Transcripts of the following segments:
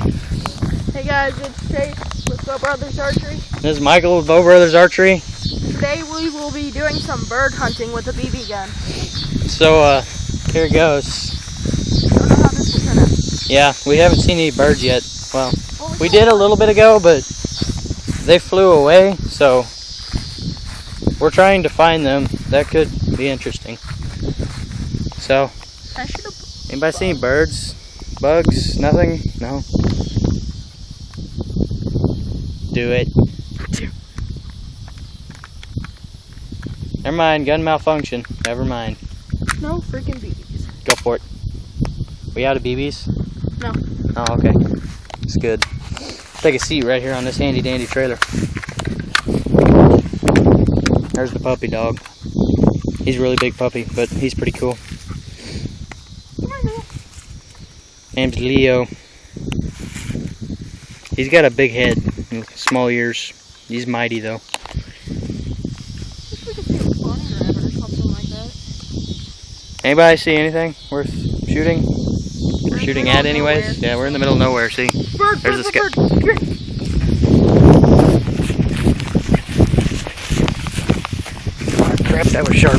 Hey guys, it's Chase with Bow Brothers Archery. This is Michael with Bow Brothers Archery. Today we will be doing some bird hunting with a BB gun. So, here it goes. I don't know how this will turn out. Yeah, we haven't seen any birds yet. Well, we did a little bit ago, but they flew away, so we're trying to find them. That could be interesting. So, anybody see any birds? Bugs? Nothing? No? Do it. Never mind, gun malfunction. Never mind. No freaking BBs. Go for it. We out of BBs? No. Oh, okay. It's good. Take a seat right here on this handy dandy trailer. There's the puppy dog. He's a really big puppy, but he's pretty cool. Name's Leo. He's got a big head and small ears. He's mighty though. Anybody see anything worth shooting? We're shooting at anyways? Yeah, we're in the middle of nowhere, see? There's a scout. Oh, crap, that was sharp.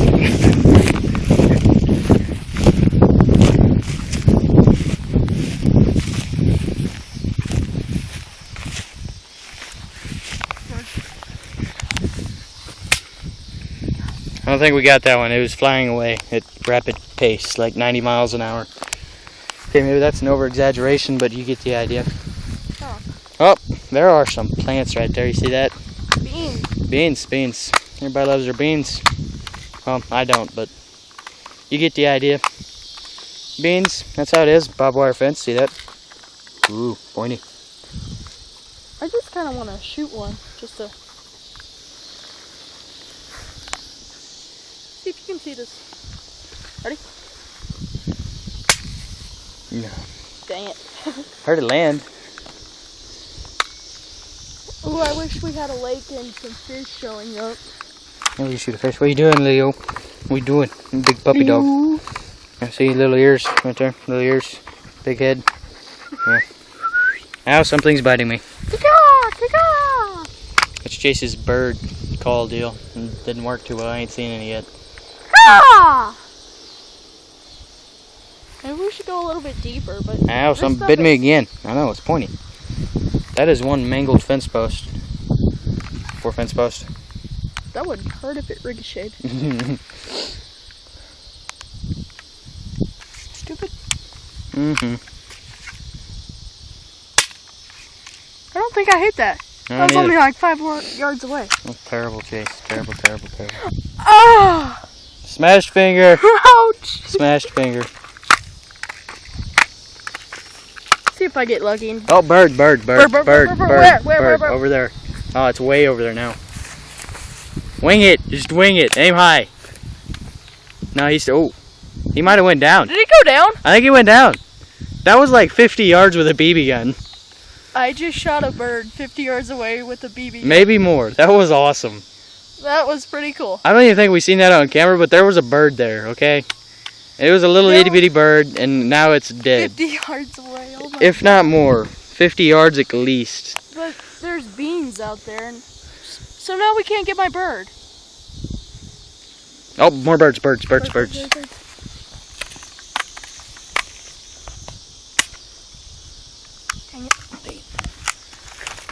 I don't think we got that one. It was flying away at rapid pace, like 90 miles an hour. Okay, maybe that's an over-exaggeration, but you get the idea. Oh. Oh, there are some plants right there. You see that? Beans. Beans. Everybody loves their beans. Well, I don't, but you get the idea. Beans, that's how it is. Barbed wire fence, see that? Ooh, pointy. I just kind of want to shoot one, just to see if you can see this. Ready? No. Dang it. Heard it land. Ooh, I wish we had a lake and some fish showing up. Maybe you shoot a fish. What are you doing, Leo? What are you doing? Big puppy dog. I see little ears right there. Little ears. Big head. Yeah. Ow, something's biting me. It's Chase's bird call deal. It didn't work too well. I ain't seen any yet. Maybe we should go a little bit deeper, but Ow, something bit me again. I know, it's pointy. That is one mangled fence post. Poor fence post. That wouldn't hurt if it ricocheted. Stupid. I don't think I hit that. That was only like 5 yards away. That's terrible, Chase. Terrible, terrible, terrible. Ah! Smashed finger. Ouch! Smashed finger. See if I get lucky. Oh, bird. Where? Over there. Oh, it's way over there now. Wing it. Just wing it. Aim high. No, he might have went down. Did he go down? I think he went down. That was like 50 yards with a BB gun. I just shot a bird 50 yards away with a BB gun. Maybe more. That was awesome. That was pretty cool. I don't even think we've seen that on camera, but there was a bird there, okay? It was a little itty bitty bird, and now it's dead. 50 yards away. Oh my if not more. 50 yards at least. But there's beans out there, and so now we can't get my bird. Oh, more birds. Birds. Dang it.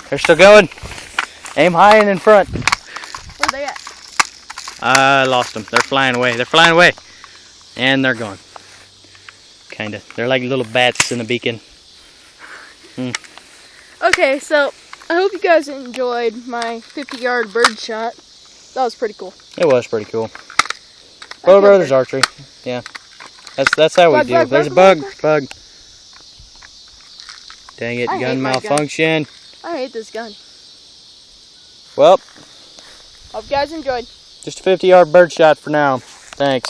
They're still going. Aim high and in front. Where are they at? I lost them. They're flying away. And they're gone. Kinda. They're like little bats in a beacon. Okay, so I hope you guys enjoyed my 50-yard bird shot. That was pretty cool. It was pretty cool. Bow Brothers Archery. Yeah. That's how we do. There's a bug. Dang it, gun malfunction. I hate this gun. Well, hope you guys enjoyed. just a 50-yard bird shot for now. Thanks.